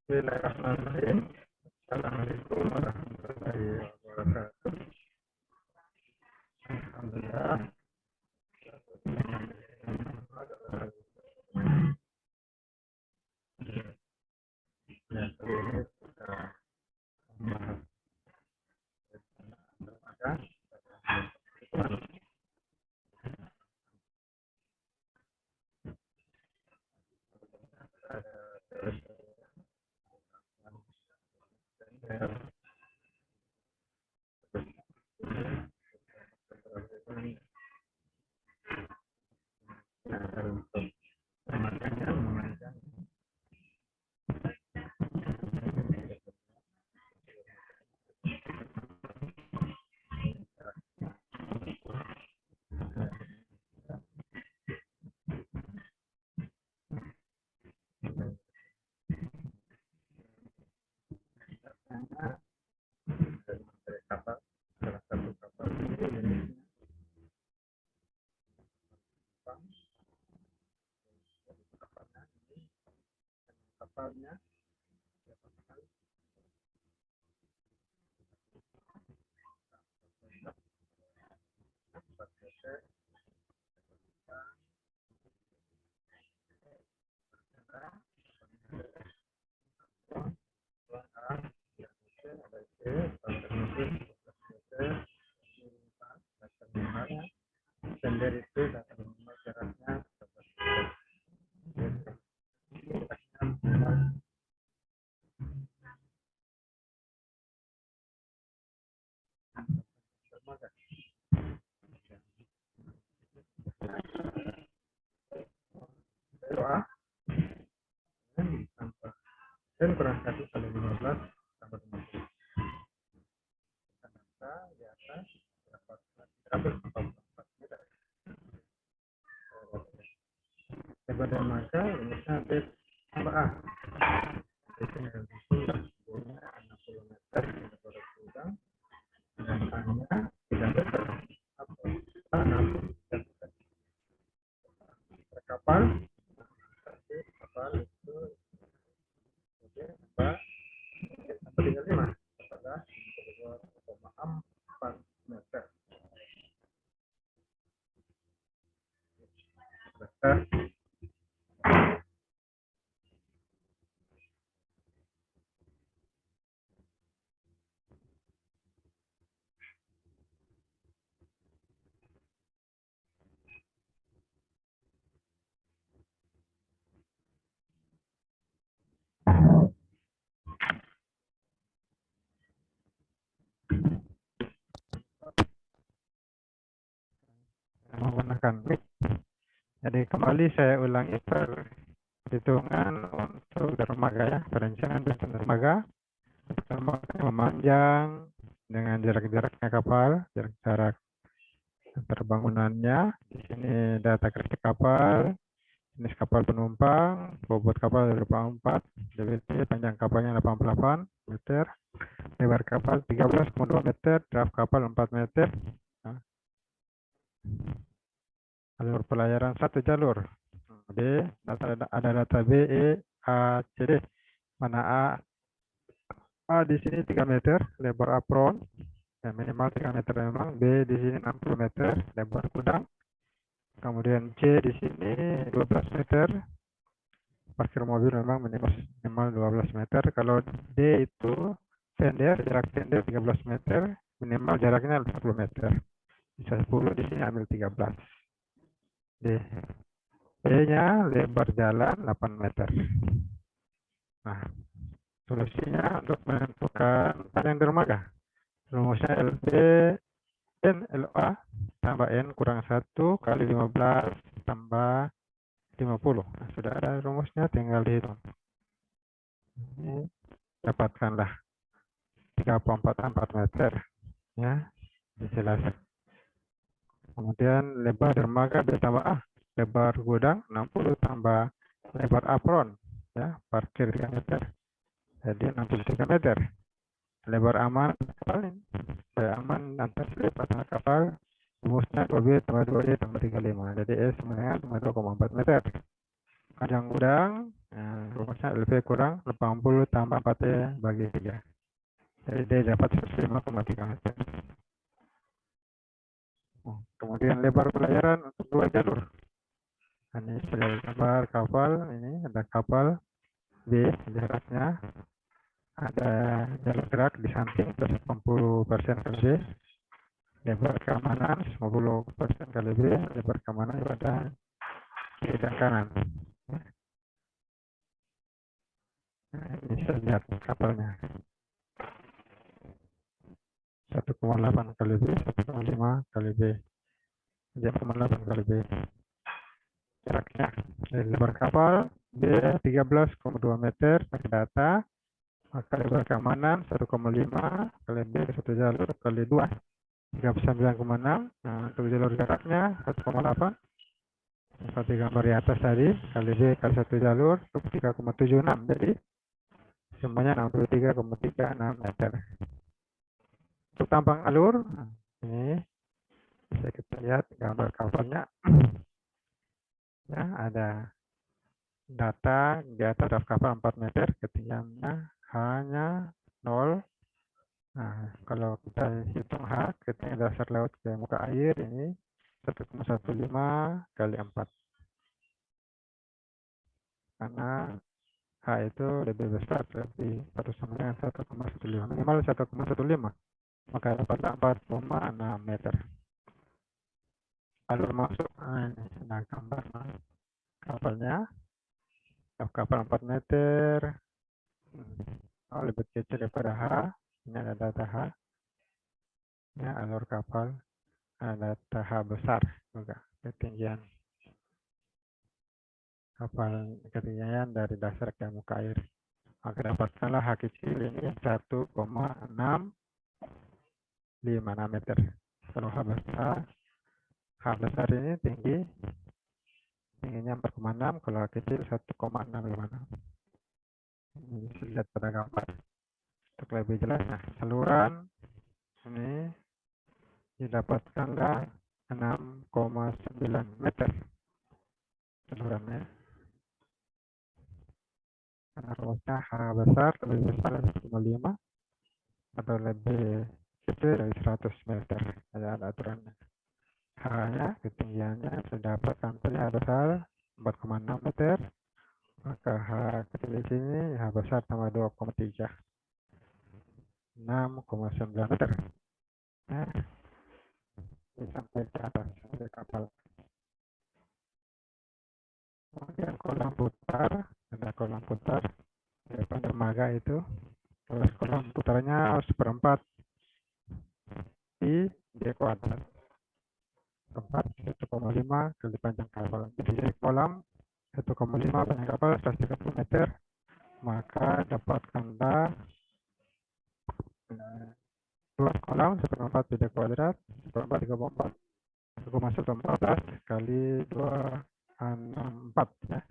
Bismillahirrahmanirrahim. Assalamualaikum warahmatullahi wabarakatuh. Alhamdulillah. Ya, kali ini kita membahas dermaga. Untuk dermaganya memainkan dari kapal, salah satu kapal ini jenisnya Jepang. Kapalnya sender itu dapat minimal jaraknya doa dan kurang 1/15 tambah 50 ternyata di atas dapat 144 meter. Lebar dermaga limitnya B tambah A. Di sini sudah 60 meter lebar udang dan A-nya 3 meter atau A60 meter. Per kapal kapal itu tambah 35 adalah 2,4 meter. Menggunakan mic. Jadi kembali saya ulangi perhitungan untuk dermaga ya, perencanaan dan dermaga. Dermaga memanjang dengan jarak-jaraknya kapal, jarak terbangunannya. Di sini data kritik kapal, jenis kapal penumpang, bobot kapal 24, DWT, panjang kapalnya 88 meter, lebar kapal 13,2 meter, draft kapal 4 meter. Nah, alur pelayaran 1 jalur. B, ada data B, E, A, C, D. Mana A di sini 3 meter, lebar apron, ya, minimal 3 meter memang. B di sini 60 meter, lebar gudang. Kemudian C di sini 12 meter, parkir mobil memang minimal 12 meter. Kalau D itu fender, jarak fender 13 meter, minimal jaraknya 40 meter. Bisa 10, di sini ambil 13. D. E-nya lebar jalan 8 meter. Nah, solusinya untuk menentukan panjang dermaga. Rumusnya LB N LA tambah N kurang 1 kali 15 tambah 50. Nah, sudah ada rumusnya, tinggal dihitung. Ini dapatkanlah 3,44 meter. Ya, jelas. Kemudian lebar dermaga B tambah A. Lebar gudang 60 tambah lebar apron. Ya, parkir 3 meter. Jadi 63 meter. Lebar aman kapal ini. Aman antar lebar tengah kapal. Rumusnya 2B tambah 2E tambah 35. Jadi S sama dengan 2,4 meter. Panjang udang, rumusnya LV kurang 80 tambah 4T bagi 3. Jadi D dapat 105,3 meter. Kemudian lebar pelayaran untuk 2 jalur. Ini sudah gambar kapal, ini ada kapal B, jaraknya ada jalur gerak di samping 80% kali B, lebar keamanan 50% kali B, lebar keamanan pada kiri dan kanan. Nah, ini bisa lihat kapalnya 1,8 kali B, 1,5 kali B, 1,8 kali B. Jaraknya dari lebar kapal B 13,2 meter pakai data, maka lebar keamanan 1,5 kali B satu jalur kali 2 39,6. Nah, untuk jalur jaraknya 1,8 seperti gambar di atas tadi, kali B kali satu jalur 3,76, jadi semuanya 63,36 meter. Untuk tampang alur, ini bisa kita lihat gambar kapalnya. Ya, ada data di atas daf kapal 4 meter, ketinggiannya hanya 0. Nah, kalau kita hitung H, ketinggian dasar laut ke muka air ini 1,15 kali 4. Karena H itu lebih besar, lebih satu sama dengan 1,15, minimal 1,15, maka dapatlah 4,6 meter. Alur masuk, nah gambar kapalnya, kapal 4 meter, lebih kecil daripada H. Ini ada data H, ya, alur kapal, ada data H besar juga, ketinggian kapal, ketinggian dari dasar ke muka air. Maka dapatkanlah H kecil ini 1,656 meter. Kalau H besar ini tingginya 4,6, kalau H kecil 1,656. Ini bisa lihat pada gambar. Untuk lebih jelasnya, saluran ini didapatkanlah 6,9 meter salurannya. Karena rumusnya H besar lebih besar dari 1,5 atau lebih kecil dari 100 meter. Ada aturannya. H-nya, ketinggiannya sudah dapat sampelnya besar 4,6 meter, maka H kecil di sini H besar tambah 2,3, 6,9 meter. Nah, ini sampai ke atas ada kapal. Kemudian kolam putar, ada kolam putar di depan dermaga itu. Terus kolam putarnya seperempat di D kuadrat. 1,5 kali panjang kapal. Jadi dari kolam 1,5 panjang kapal 130 meter, maka dapatkanlah luas kolam 1,4 pi kuadrat, 1,4 34, 1,114 kali 264, ya.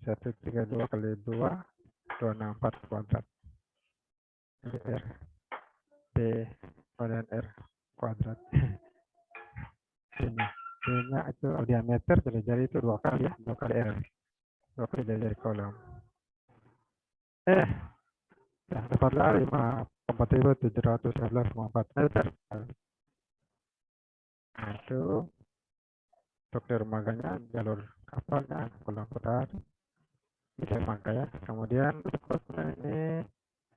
132 kali 2 264 kuadrat. R D dan R kuadrat. Ini itu diameter dari jari itu 2 kali, ya, 2 kali R, 2 kali dari kolam. Ya, dapatlah 54.711,4 meter. Nah, itu untuk dermaganya, jalur kapalnya, kolam putar di dermaga, ya. Kemudian ini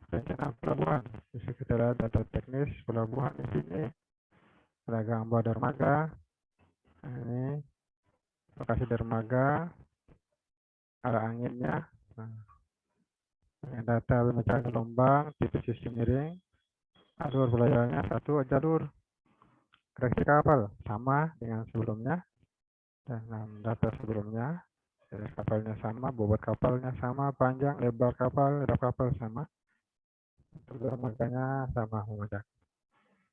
rencana pelabuhan. Bisa kita lihat data teknis pelabuhan di sini. Ada gambar dermaga. Nah, ini lokasi dermaga, arah anginnya. Nah, data pemecahan gelombang, tipe sistem miring, alur pelayarannya 1 jalur. Reaksi kapal sama dengan sebelumnya, dan data sebelumnya. Kapalnya sama, bobot kapalnya sama, panjang, lebar kapal, dap kapal sama. Untuk dermaganya sama memadai.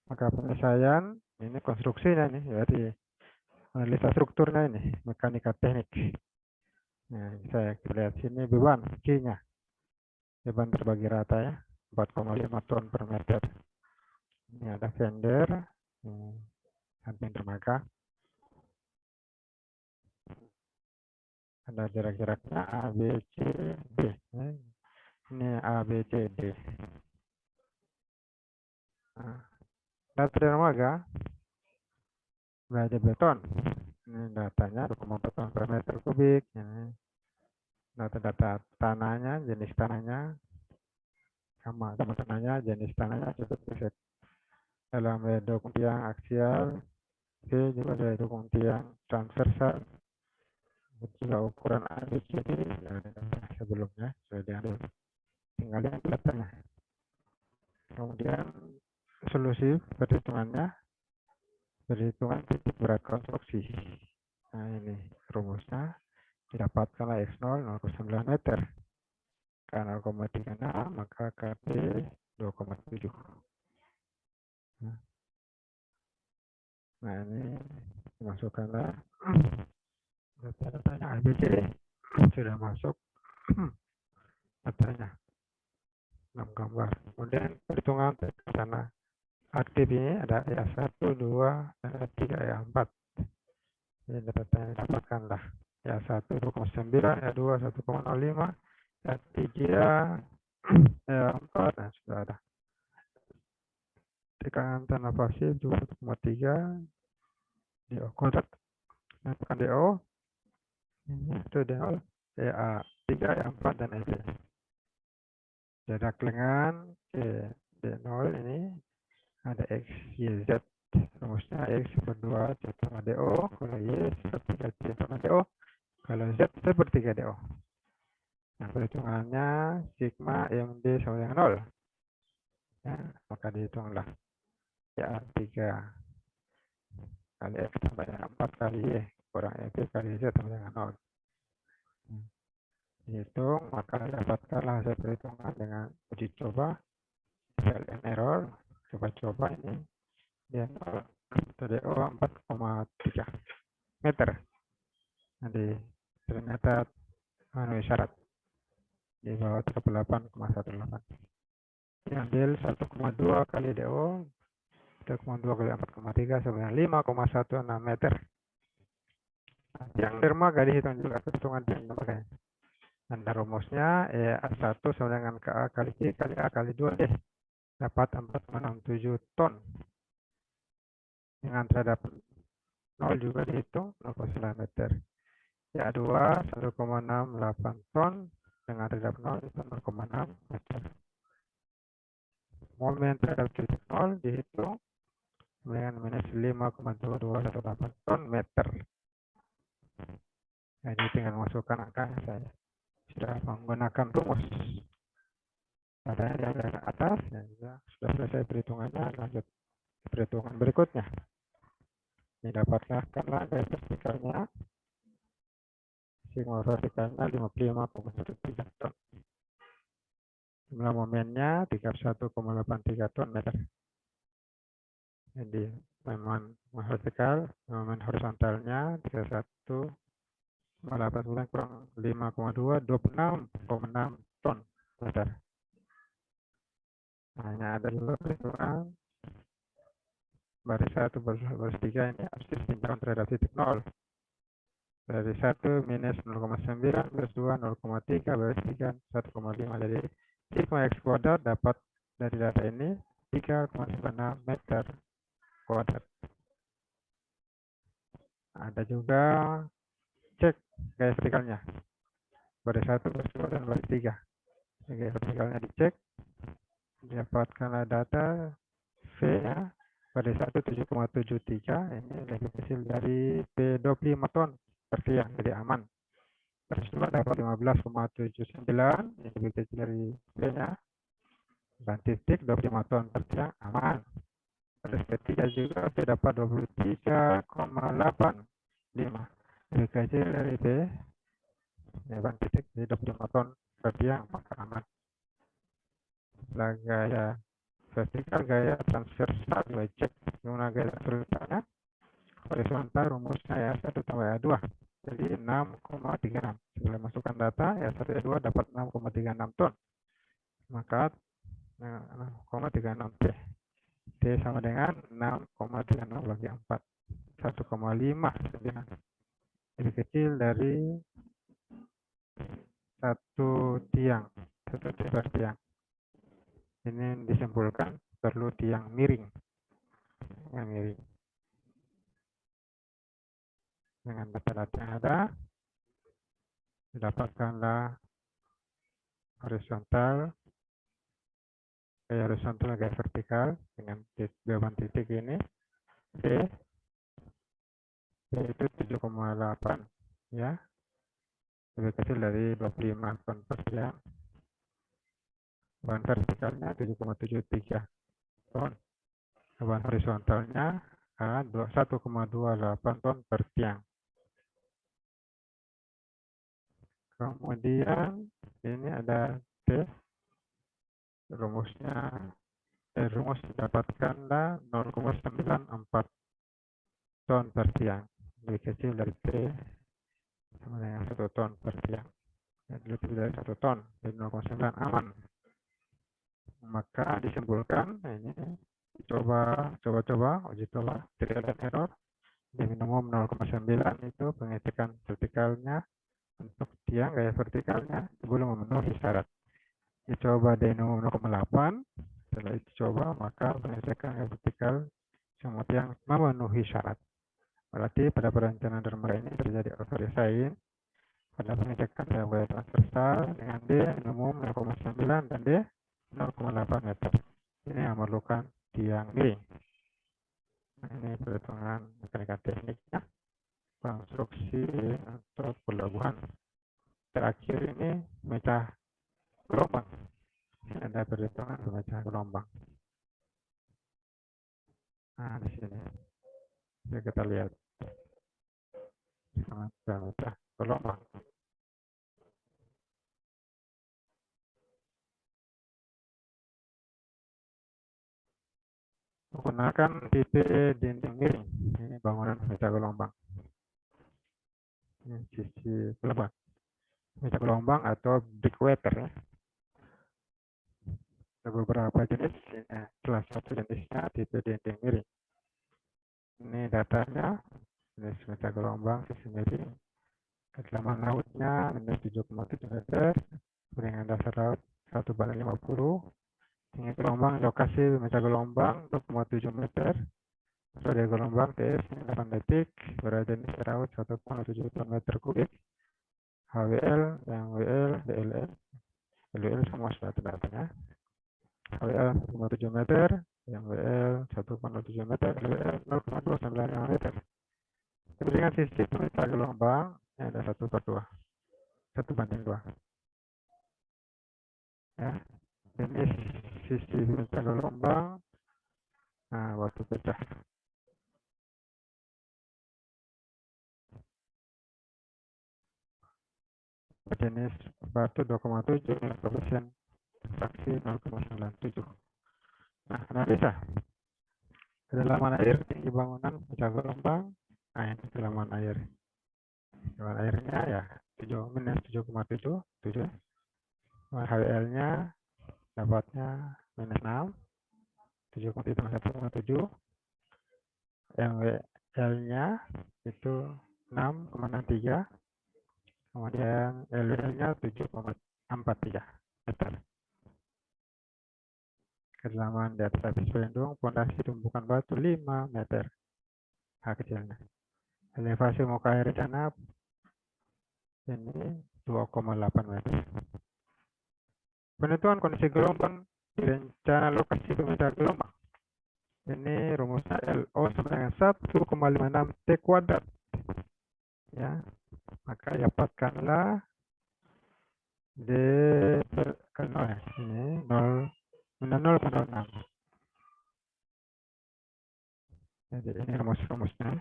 Maka penyelesaian ini konstruksinya nih, berarti analisa strukturnya ini, mekanika teknik. Nah, saya lihat sini beban Q-nya. Beban terbagi rata, ya, 4,5 ton per meter. Ini ada fender, samping dermaga. ada jarak-jaraknya A, B, C, D. Ini A, B, C, D. Nah, data dermaga belajar beton. Ini datanya 2,4 ton per meter kubik. Ini data-data tanahnya, jenis tanahnya, sama tanahnya, jenis tanahnya seperti dalam dukung tiang aksial, C juga ada dukung tiang transversal, juga ukuran ABCD sebelumnya sudah diambil, tinggal lihat datanya. Kemudian solusi perhitungannya, perhitungan titik berat konstruksi. Nah ini rumusnya, didapatkanlah X0 0,9 meter. Karena 0,36 maka KP 2,7. Nah ini dimasukkanlah data-datanya ABCD, sudah masuk datanya dalam gambar. Kemudian perhitungan tanah aktif ini ada ya 1, 2, dan 3, ya 4. Ini datanya dapatkanlah ya 1 2,9, ya 2 1,05, ya 3 ya 4. Nah sudah ada. Tekanan tanah pasir 1,3 DO kuadrat. Bukan DO, ini itu DO ya 3, ya 4, dan EB. Jarak lengan D0 ini ada X, Y, Z. Rumusnya X berdua C sama DO, kalau Y sepertiga C sama DO, kalau Z sepertiga DO. Nah, perhitungannya sigma MD sama dengan 0. Ya, maka dihitunglah ya 3 kali X tambah dengan 4 kali Y kurang EB kali Z sama dengan 0. Dihitung, maka dapatkanlah hasil perhitungan dengan uji coba, trial and error, coba-coba ini dia 0 DO 4,3 meter. Jadi ternyata memenuhi syarat di bawah 38,18. Diambil 1,2 kali DO, 1,2 kali 4,3 sama dengan 5,16 meter. Yang dermaga dihitung juga perhitungan dermaga. Anda rumusnya A1 sama dengan KA kali C kali A kali 2D dapat 4,67 ton. Dengan terhadap 0 juga dihitung 0,9 meter. Ya 2 1,68 ton dengan terhadap 0 itu 0,6 meter. Momen terhadap titik 0 dihitung dengan minus 5,2218 ton meter. Nah, ini tinggal masukkan angka, saya sudah menggunakan rumus. Padahal yang dari atas ya, sudah selesai perhitungannya, lanjut perhitungan berikutnya. Ini dapatkanlah garis vertikalnya, sigma vertikalnya 55,13 ton. Jumlah momennya 31,83 ton meter. Jadi momen vertikal, momen horizontalnya 31,89 kurang 5,2 26,6 ton meter. Hanya ada juga perhitungan baris 1 baris 3 ini harus ditinjaukan terhadap titik 0. Dari 1 minus 0,9 baris 2 0,3 baris 3 1,5. Jadi sigma X kuadrat dapat dari data ini 3,96 meter kuadrat. Ada juga cek gaya vertikalnya. Baris 1, baris 2, dan baris 3. Gaya vertikalnya dicek. Dapatkanlah data V nya pada 7,73, ini lebih kecil dari P25 ton per tiang, jadi aman. Baris 2 dapat 15,79, ini lebih kecil dari V nya, dan titik 25 ton per tiang, aman. Baris ketiga juga P dapat 23,85, lebih kecil dari P, dan titik jadi 25 ton per tiang, maka aman. Gaya vertikal, gaya transversal juga cek gimana gaya transversalnya. Horizontal rumusnya ya 1 tambah ya 2, jadi 6,36. Setelah masukkan data ya 1 ya 2 dapat 6,36 ton, maka 6,36 T. T sama dengan 6,36 bagi 4, 1,59, lebih kecil dari satu tiang, satu tiang. Ini disimpulkan perlu tiang miring, yang miring. Dengan data-data yang ada, didapatkanlah horizontal, gaya horizontal, gaya vertikal dengan beban titik ini. B itu 7,8 ya, lebih kecil dari 25 ton per jam. Beban vertikalnya 7,73 ton. Beban horizontalnya 1,28 ton per tiang. Kemudian ini ada T, rumusnya rumus didapatkanlah 0,94 ton per tiang, lebih kecil dari T sama dengan 1 ton per tiang, lebih dari 1 ton, jadi 0,9 aman. Maka disimpulkan ini coba uji coba trial dan error di minimum 0,9 itu pengecekan vertikalnya untuk tiang gaya vertikalnya sebelum memenuhi syarat. Dicoba di minimum 0,8, setelah dicoba maka pengecekan gaya vertikal semua tiang memenuhi syarat. Berarti pada perencanaan dermaga ini terjadi overdesign pada pengecekan gaya transversal dengan D minimum 0,9 dan D 0,8 meter. Ini yang memerlukan tiang miring. Nah, ini perhitungan mekanika tekniknya, konstruksi untuk pelabuhan. Terakhir ini pemecah gelombang. Ini ada perhitungan pemecah gelombang. Nah, di sini. Jadi kita lihat pemecah gelombang. Menggunakan tipe dinding miring. Ini bangunan pemecah gelombang. Ini sisi pelabuhan. Pemecah gelombang atau breakwater ya. Ada beberapa jenis, salah satu jenisnya tipe dinding miring. Ini datanya, jenis pemecah gelombang sisi miring. Kedalaman lautnya minus 7,7 meter, dengan dasar laut 1/50. Tinggi gelombang lokasi pemecah gelombang 2,7 meter. Periode gelombang TS 8 detik, berada di laut 1,7 ton meter kubik. HWL, yang WL, DLL, LWL semua sudah terdatanya. HWL 1,7 meter, yang WL 1,7 meter, LWL 0,295 meter. Dengan sisi pemecah gelombang ada 1/2, 1/2. Ya, ini sisi pemecah gelombang. Nah, waktu pecah. Jenis batu 2,7, koefisien fraksi 0,97. Nah, analisa kedalaman air tinggi bangunan pecah gelombang. Nah, ini kedalaman air. Kedalaman airnya ya 7-7,7. HWL-nya dapatnya -6, 7,7. MWL-nya itu 6,63. Kemudian LWL-nya 7,43 meter. Kedalaman di atas habis pelindung pondasi tumbukan batu 5 meter. H kecilnya. Elevasi muka air tanah ini 2,8 meter. Penentuan kondisi gelombang di rencana lokasi pemecah gelombang. Ini rumusnya LO sama dengan 1,56 T kuadrat. Ya, maka dapatkanlah D per 0 ya. Ini 0,06. Jadi ini rumus-rumusnya.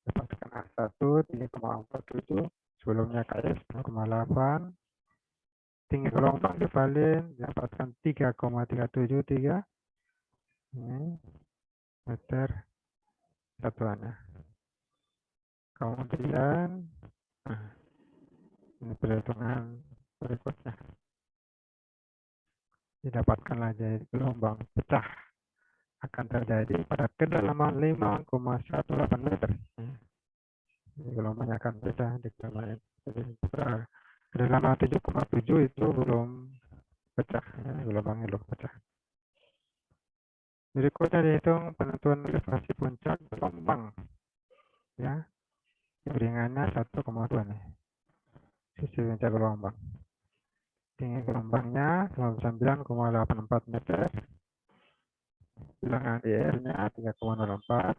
Dapatkan A1 3,47, sebelumnya KS 0,8. Tinggi gelombang divalin dapatkan 3,373 meter satuannya. Kemudian ini perhitungan berikutnya. Didapatkanlah jadi gelombang pecah akan terjadi pada kedalaman 5,18 meter. Ini gelombangnya akan pecah di kedalaman. Jadi kedalaman 7,7 itu belum pecah, ya, gelombangnya belum pecah. Berikutnya dihitung penentuan elevasi puncak gelombang, ya. Ringannya 1,2 nih, sisi puncak gelombang. Tinggi gelombangnya 99,84 meter. Bilangan IR-nya 3,04.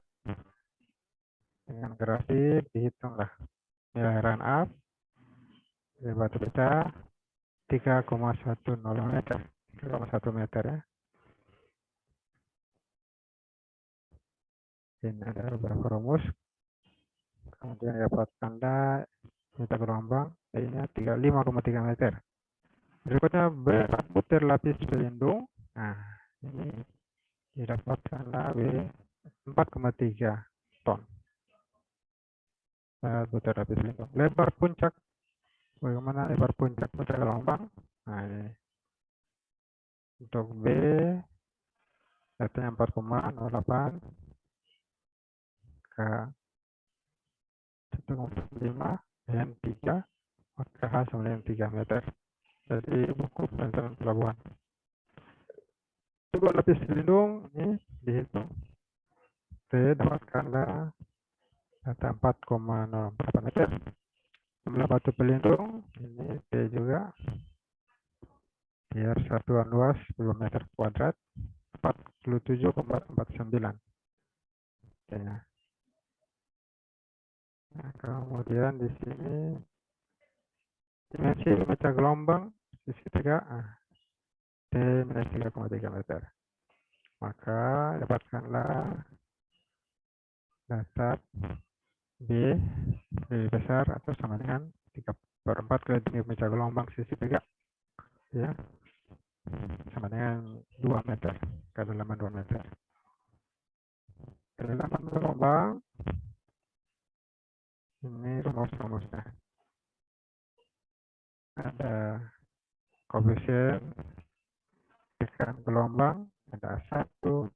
Dengan grafik dihitunglah nilai run up dari batu pecah 3,10 meter, 3,1 meter ya. Ini ada beberapa rumus. Kemudian dapat tanda puncak gelombang, nya 5,3 meter. Berikutnya berat butir lapis pelindung. Nah, ini didapatkanlah W 4,3 ton. Berat butir lapis pelindung. Lebar puncak, bagaimana lebar puncak gelombang? Nah, ini untuk B datanya 4,08 ke 1,5 dan 3, maka hasilnya 3 meter. Jadi buku perencanaan pelabuhan. Coba lapis pelindung ini dihitung. T dapatkanlah data 4,04 meter. Jumlah batu pelindung ini T juga. Biar satuan luas 10 meter kuadrat 47,49. Ya. Nah, kemudian di sini dimensi meter gelombang sisi 3, T minus 3,3 meter. Maka dapatkanlah dasar B lebih besar atau sama dengan 3/4 kali tinggi meter gelombang sisi 3, ya, sama dengan 2 meter, kedalaman 2 meter. Kedalaman gelombang ini rumus-rumusnya. Ada koefisien tekan gelombang, ada 1,